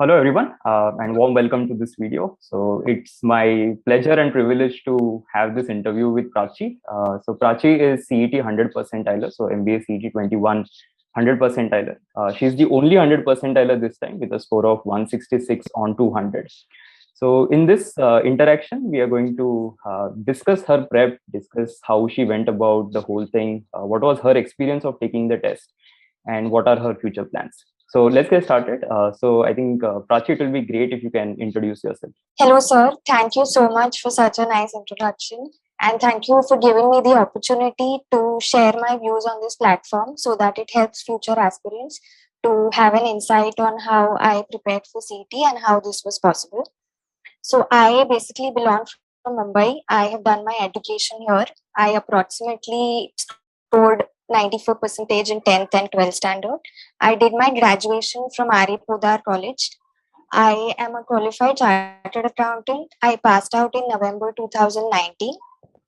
Hello everyone, and warm welcome to this video. So it's my pleasure and privilege to have this interview with Prachi. So Prachi is CET 100 percentiler, so MBA CET 21 100 percentiler. She's the only 100 percentiler this time with a score of 166 on 200. So in this interaction, we are going to discuss her prep, discuss how she went about the whole thing, what was her experience of taking the test, and what are her future plans. So let's get started. So I think Prachi, it will be great if you can introduce yourself. Hello, sir. Thank you so much for such a nice introduction. And thank you for giving me the opportunity to share my views on this platform so that it helps future aspirants to have an insight on how I prepared for CET and how this was possible. So I basically belong from Mumbai. I have done my education here. I approximately scored 94 percentage in 10th and 12th standard. I did my graduation from R.E. Podar College. I am a qualified chartered accountant. I passed out in November 2019.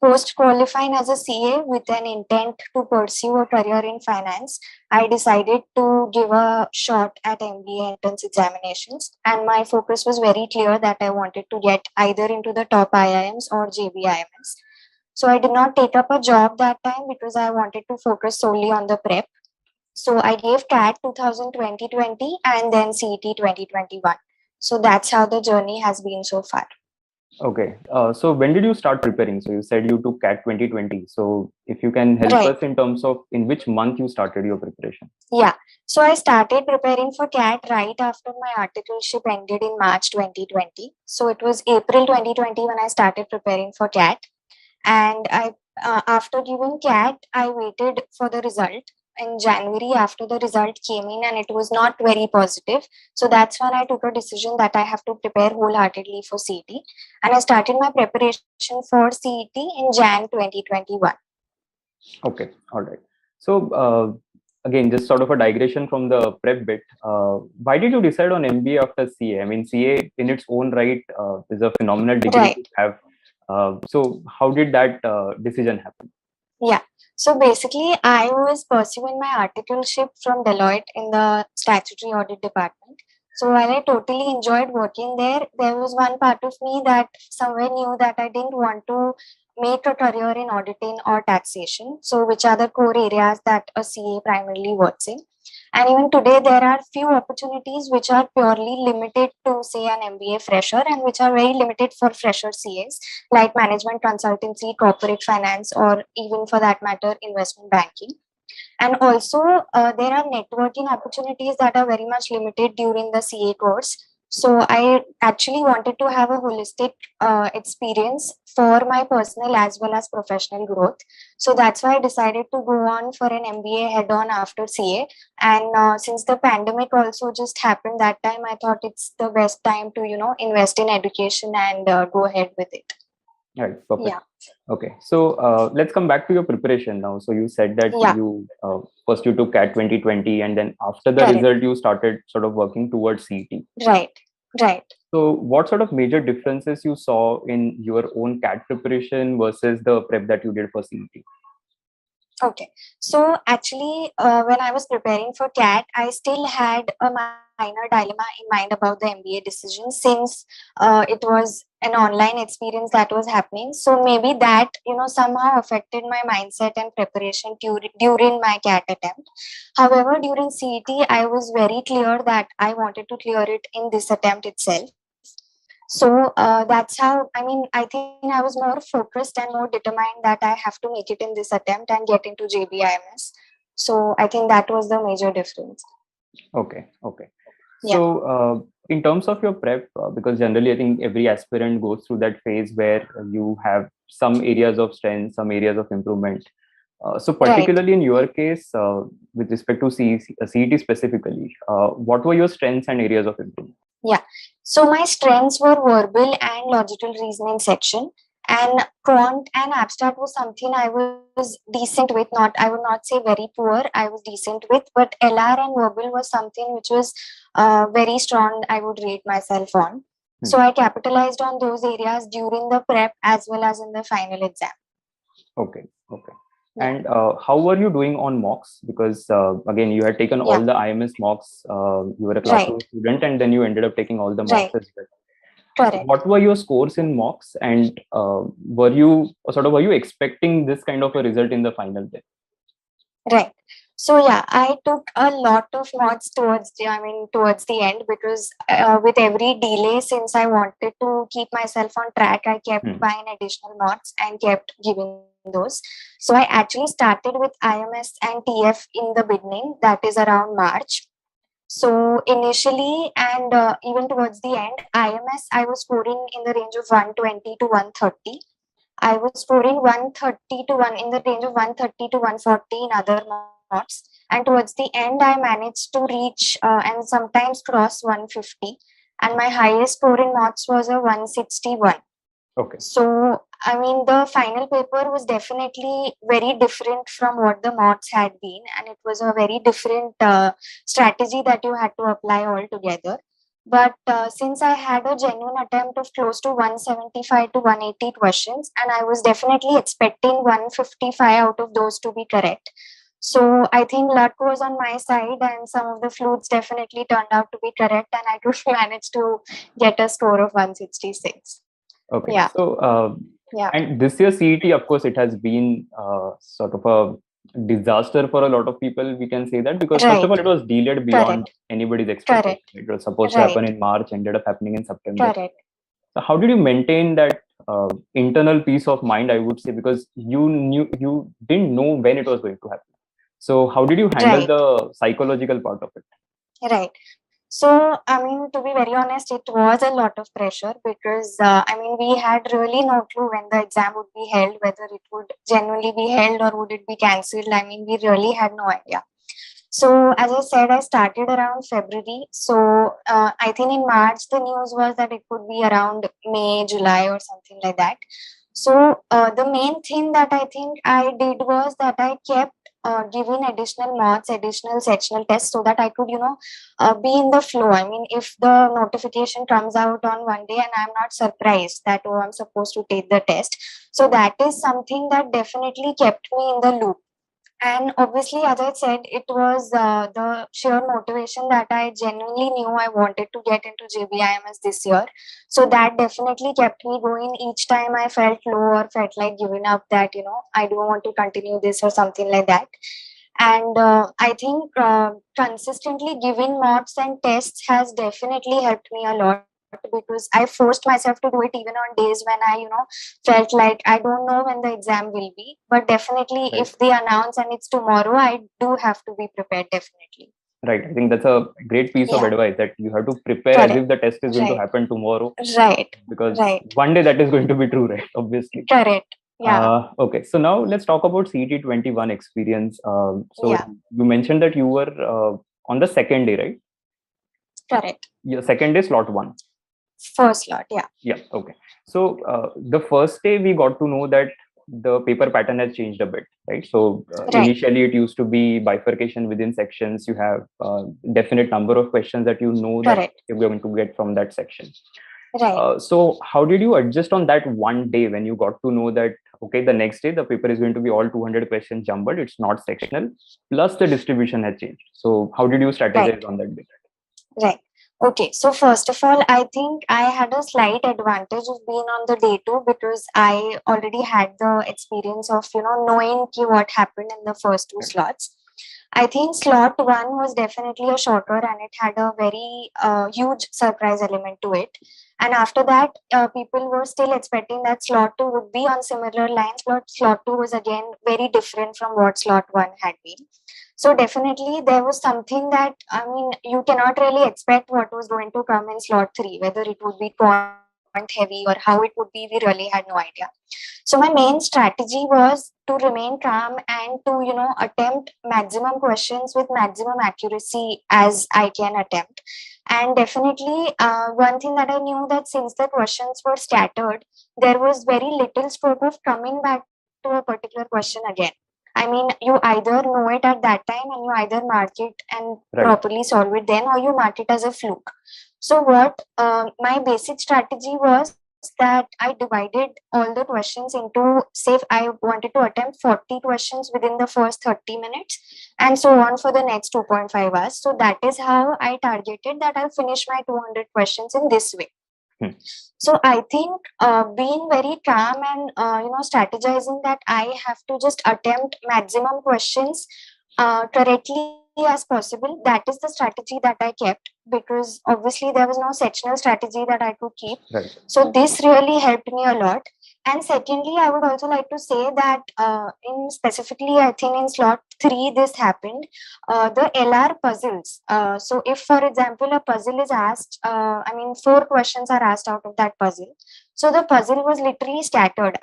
Post qualifying as a CA with an intent to pursue a career in finance, I decided to give a shot at MBA entrance examinations. And my focus was very clear that I wanted to get either into the top IIMs or JBIMS. So I did not take up a job that time because I wanted to focus solely on the prep. So I gave CAT 2020 and then CET 2021. So that's how the journey has been so far. Okay. So when did you start preparing? So you said you took CAT 2020. So if you can help us in terms of in which month you started your preparation. Yeah. So I started preparing for CAT right after my articleship ended in March 2020. So it was April 2020 when I started preparing for CAT. And after giving CAT, I waited for the result in January after the result came in, and it was not very positive. So that's when I took a decision that I have to prepare wholeheartedly for CET. And I started my preparation for CET in Jan 2021. Okay. All right. So again, just sort of a digression from the prep bit. Why did you decide on MBA after CA? I mean, CA in its own right is a phenomenal degree to have. So how did that decision happen? Yeah. So basically, I was pursuing my articleship from Deloitte in the statutory audit department. So while I totally enjoyed working there, there was one part of me that somewhere knew that I didn't want to make a career in auditing or taxation. So which are the core areas that a CA primarily works in. And even today, there are few opportunities which are purely limited to, say, an MBA fresher and which are very limited for fresher CAs, like management consultancy, corporate finance, or even for that matter, investment banking. And also, there are networking opportunities that are very much limited during the CA course. So I actually wanted to have a holistic experience for my personal as well as professional growth. So that's why I decided to go on for an MBA head on after CA. And since the pandemic also just happened that time, I thought it's the best time to, invest in education and go ahead with it. Right. Perfect. Yeah. Okay. So let's come back to your preparation now. So you said that you first you took CAT 2020 and then after the result you started sort of working towards CET. Right. So what sort of major differences you saw in your own CAT preparation versus the prep that you did for CET? Okay. So actually, when I was preparing for CAT, I still had a minor dilemma in mind about the MBA decision since it was an online experience that was happening. So maybe that, somehow affected my mindset and preparation during my CAT attempt. However, during CET, I was very clear that I wanted to clear it in this attempt itself. So that's how, I think I was more focused and more determined that I have to make it in this attempt and get into JBIMS. So I think that was the major difference. Okay. So in terms of your prep, because generally I think every aspirant goes through that phase where you have some areas of strength, some areas of improvement. So particularly in your case, with respect to CET specifically, what were your strengths and areas of improvement? Yeah. So my strengths were verbal and logical reasoning section, and quant and abstract was something I was decent with. I would not say very poor. I was decent with, but LR and verbal was something which was very strong. I would rate myself on. So I capitalized on those areas during the prep as well as in the final exam. Okay. And how were you doing on mocks? Because again, you had taken all the IMS mocks. You were a class 2 student, and then you ended up taking all the mocks as well. Correct. What were your scores in mocks, and were you expecting this kind of a result in the final day? Right. So yeah, I took a lot of mods towards the end, because with every delay, since I wanted to keep myself on track, I kept buying additional mods and kept giving those. So I actually started with IMS and TF in the beginning, that is around March. So initially and even towards the end, IMS I was scoring in the range of 120 to 130. I was scoring 130 to 1 in the range of 130 to 140 in other mods, and towards the end I managed to reach and sometimes cross 150, and my highest score in mods was a 161. Okay. So I mean, the final paper was definitely very different from what the mods had been, and it was a very different strategy that you had to apply altogether. But since I had a genuine attempt of close to 175 to 180 questions, and I was definitely expecting 155 out of those to be correct. So I think luck was on my side, and some of the flutes definitely turned out to be correct, and I could manage to get a score of 166. Okay. Yeah. So, and this year CET, of course, it has been sort of a disaster for a lot of people. We can say that because first of all, it was delayed beyond anybody's expectation. It was supposed to happen in March, ended up happening in September. So, how did you maintain that internal peace of mind? I would say, because you didn't know when it was going to happen. So, how did you handle the psychological part of it? Right. So, I mean, to be very honest, it was a lot of pressure, because, I mean, we had really no clue when the exam would be held, whether it would genuinely be held or would it be cancelled. I mean, we really had no idea. So, as I said, I started around February. So, I think in March, the news was that it could be around May, July, or something like that. So, the main thing that I think I did was that I kept giving additional mods, additional sectional tests, so that I could, be in the flow. I mean, if the notification comes out on one day and I'm not surprised that, oh, I'm supposed to take the test. So that is something that definitely kept me in the loop. And obviously, as I said, it was the sheer motivation that I genuinely knew I wanted to get into JBIMS this year. So that definitely kept me going each time I felt low or felt like giving up, that, I don't want to continue this or something like that. And I think consistently giving mods and tests has definitely helped me a lot, because I forced myself to do it even on days when I, felt like I don't know when the exam will be. But definitely, if they announce and it's tomorrow, I do have to be prepared, definitely. Right. I think that's a great piece of advice, that you have to prepare as if the test is going to happen tomorrow. Right. Because one day that is going to be true, right? Obviously. Correct. Yeah. Okay. So now let's talk about CET 21 experience. You mentioned that you were on the second day, right? Correct. Your second day, slot 1. First slot, yeah. Yeah. Okay. So the first day we got to know that the paper pattern has changed a bit, right? So initially it used to be bifurcation within sections. You have definite number of questions that that you're going to get from that section. Right. So how did you adjust on that one day when you got to know that, okay, the next day the paper is going to be all 200 questions jumbled, it's not sectional, plus the distribution has changed. So how did you strategize on that day? Right. Okay, so first of all, I think I had a slight advantage of being on the day 2, because I already had the experience of, knowing what happened in the first 2 slots. I think slot 1 was definitely a shorter, and it had a very huge surprise element to it. And after that, people were still expecting that slot 2 would be on similar lines, but slot 2 was again very different from what slot 1 had been. So definitely there was something that, I mean, you cannot really expect what was going to come in slot 3, whether it would be point heavy or how it would be, we really had no idea. So my main strategy was to remain calm and to, attempt maximum questions with maximum accuracy as I can attempt. And definitely one thing that I knew, that since the questions were scattered, there was very little scope of coming back to a particular question again. I mean, you either know it at that time and you either mark it and properly solve it then, or you mark it as a fluke. So what my basic strategy was that I divided all the questions into, say, if I wanted to attempt 40 questions within the first 30 minutes and so on for the next 2.5 hours. So that is how I targeted that I'll finish my 200 questions in this way. So I think being very calm and strategizing that I have to just attempt maximum questions correctly as possible. That is the strategy that I kept, because obviously there was no sectional strategy that I could keep. Right. So this really helped me a lot. And secondly, I would also like to say that in specifically, I think in slot 3, this happened. The LR puzzles. So if, for example, a puzzle is asked, 4 questions are asked out of that puzzle. So the puzzle was literally scattered.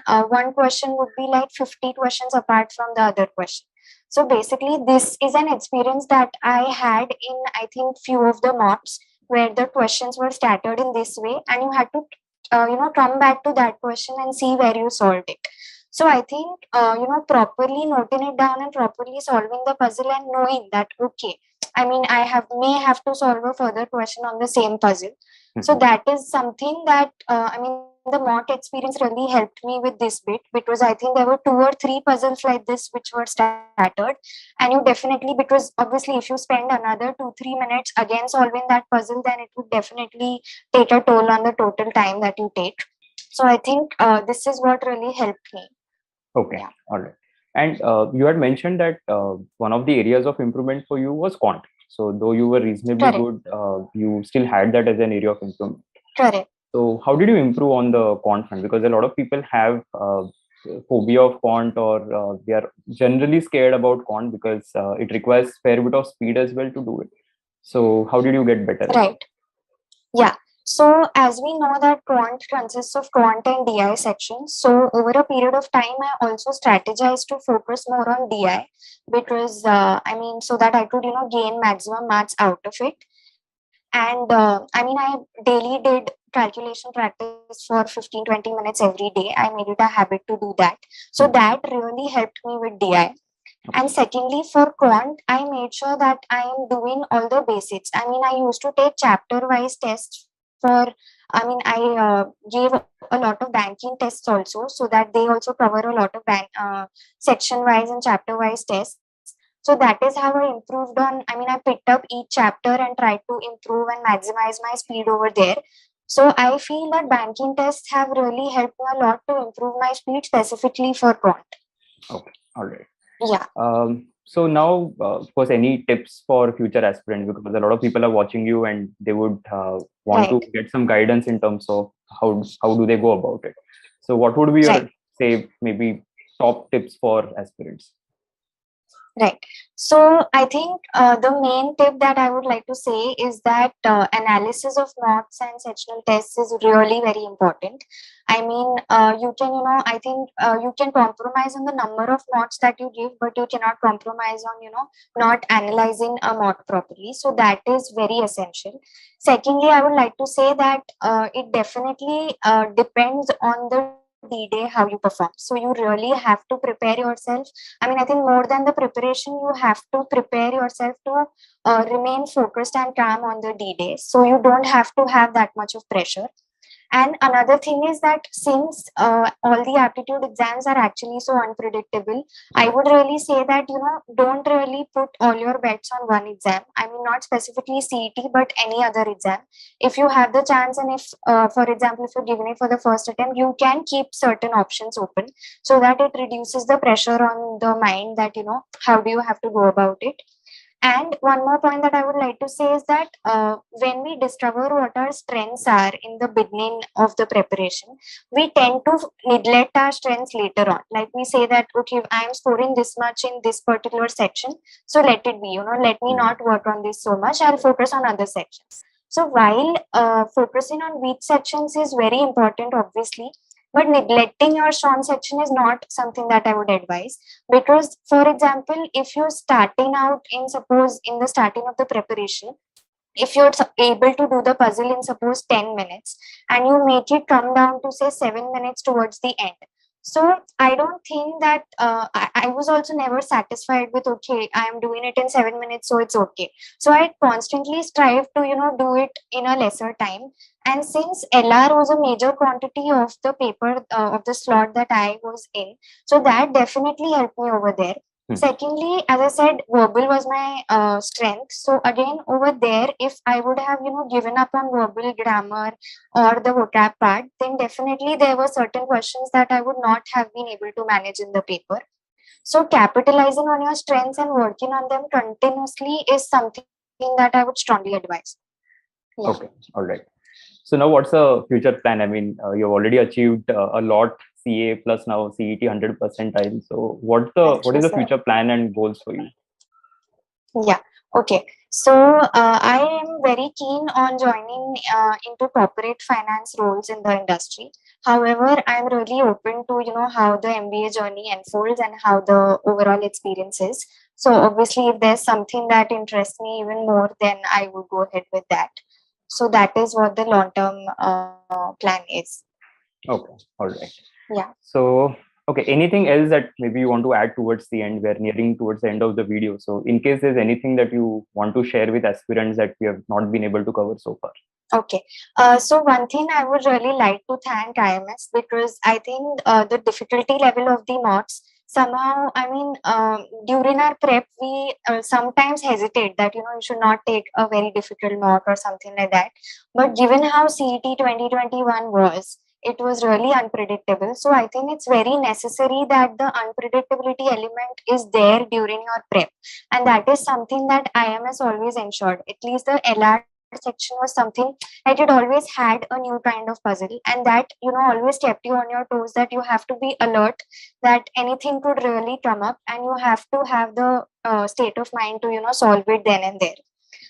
One question would be like 50 questions apart from the other question. So basically, this is an experience that I had in, I think, few of the mocks where the questions were scattered in this way, and you had to, come back to that question and see where you solved it. So I think, properly noting it down and properly solving the puzzle and knowing that, okay, I may have to solve a further question on the same puzzle. So that is something that, the mock experience really helped me with this bit, because I think there were 2 or 3 puzzles like this which were scattered. And you definitely, because obviously if you spend another 2-3 minutes again solving that puzzle, then it would definitely take a toll on the total time that you take. So I think this is what really helped me. Okay, yeah. All right. And you had mentioned that one of the areas of improvement for you was quant. So though you were reasonably good, you still had that as an area of improvement. Correct. So how did you improve on the quant front? Because a lot of people have phobia of quant, or they are generally scared about quant because it requires fair bit of speed as well to do it. So how did you get better? Right. Yeah. So as we know that quant consists of quant and DI sections. So over a period of time, I also strategized to focus more on DI, because so that I could, gain maximum marks out of it. And I daily did calculation practice for 15-20 minutes every day. I made it a habit to do that. So that really helped me with DI. And secondly, for quant, I made sure that I am doing all the basics. I used to take chapter-wise tests for, I gave a lot of banking tests also, so that they also cover a lot of section-wise and chapter-wise tests. So that is how I improved on, I picked up each chapter and tried to improve and maximize my speed over there. So I feel that banking tests have really helped me a lot to improve my speed specifically for quant. Okay, all right. Yeah. So now, of course, any tips for future aspirants? Because a lot of people are watching you and they would want to get some guidance in terms of how do they go about it. So what would be your, say, maybe top tips for aspirants? Right. So I think the main tip that I would like to say is that analysis of mocks and sectional tests is really very important. You can, I think you can compromise on the number of mocks that you give, but you cannot compromise on, not analyzing a mock properly. So that is very essential. Secondly, I would like to say that it definitely depends on the D-Day how you perform. So you really have to prepare yourself. I think more than the preparation, you have to prepare yourself to remain focused and calm on the D-Day. So you don't have to have that much of pressure. And another thing is that since all the aptitude exams are actually so unpredictable, I would really say that, don't really put all your bets on one exam. Not specifically CET, but any other exam. If you have the chance, and if, for example, if you're giving it for the first attempt, you can keep certain options open so that it reduces the pressure on the mind that, how do you have to go about it. And one more point that I would like to say is that when we discover what our strengths are in the beginning of the preparation, we tend to neglect our strengths later on. Like we say that, okay, I am scoring this much in this particular section, so let it be, let me not work on this so much, I'll focus on other sections. So while focusing on weak sections is very important, obviously, but neglecting your strong section is not something that I would advise, because, for example, if you're starting out in the starting of the preparation, if you're able to do the puzzle in suppose 10 minutes and you make it come down to say 7 minutes towards the end, So I don't think that I was also never satisfied with, okay, I am doing it in 7 minutes, so it's okay. So I constantly strive to, do it in a lesser time. And since LR was a major quantity of the paper, of the slot that I was in, so that definitely helped me over there. Secondly, as I said, verbal was my strength. So again, over there, if I would have, given up on verbal grammar or the vocab part, then definitely there were certain questions that I would not have been able to manage in the paper. So capitalizing on your strengths and working on them continuously is something that I would strongly advise. Yeah. Okay, all right. So now what's the future plan? I mean, you've already achieved a lot, CA plus now CET 100 percentile. So what is the future plan and goals for you? Yeah. Okay. So I am very keen on joining into corporate finance roles in the industry. However, I'm really open to how the MBA journey unfolds and how the overall experience is. So obviously, if there's something that interests me even more, then I would go ahead with that. So that is what the long-term plan is. Okay. All right. Yeah. So okay, anything else that maybe you want to add towards the end? We're nearing towards the end of the video. So in case there's anything that you want to share with aspirants that we have not been able to cover so far. Okay. So one thing I would really like to thank IMS, because I think the difficulty level of the mocks somehow, during our prep, we sometimes hesitate that, you should not take a very difficult mock or something like that. But given how CET 2021 was, it was really unpredictable. So I think it's very necessary that the unpredictability element is there during your prep. And that is something that IMS always ensured. At least the LR section was something that it always had a new kind of puzzle, and that always kept you on your toes, that you have to be alert that anything could really come up, and you have to have the state of mind to solve it then and there.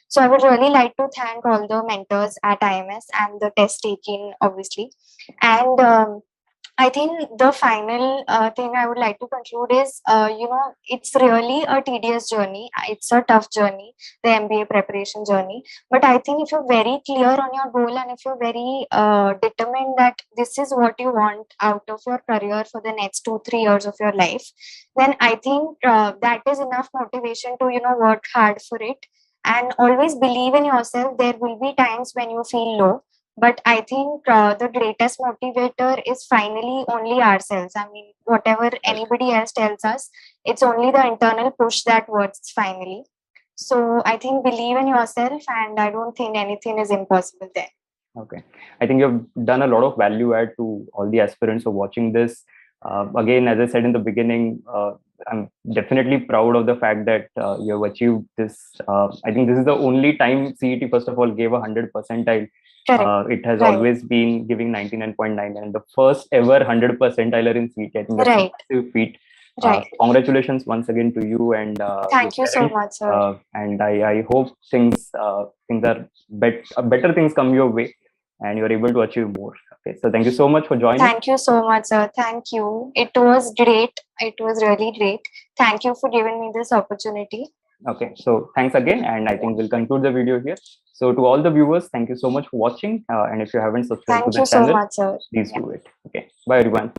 So I would really like to thank all the mentors at IMS and the test taking, obviously. And I think the final thing I would like to conclude is, it's really a tedious journey. It's a tough journey, the MBA preparation journey. But I think if you're very clear on your goal, and if you're very determined that this is what you want out of your career for the next 2-3 years of your life, then I think that is enough motivation to, work hard for it. And always believe in yourself. There will be times when you feel low, but I think the greatest motivator is finally only ourselves. I mean, whatever anybody else tells us, it's only the internal push that works finally. So I think believe in yourself, and I don't think anything is impossible there. Okay. I think you've done a lot of value add to all the aspirants who are watching this. Again, as I said in the beginning, I'm definitely proud of the fact that you have achieved this. I think this is the only time CET, first of all, gave 100 percentile. It has always been giving 99.9, and the first ever 100 percentiler in CET. I think that's a massive feat. Congratulations once again to you, and thank you so much, sir. And I hope things are better things come your way, and you're able to achieve more. Okay, so thank you so much for joining. Thank you so much, sir. Thank you. It was great. It was really great. Thank you for giving me this opportunity. Okay, so thanks again, and I think we'll conclude the video here. So to all the viewers, thank you so much for watching, and if you haven't subscribed to the channel, so much, sir. please do it. Okay, bye everyone.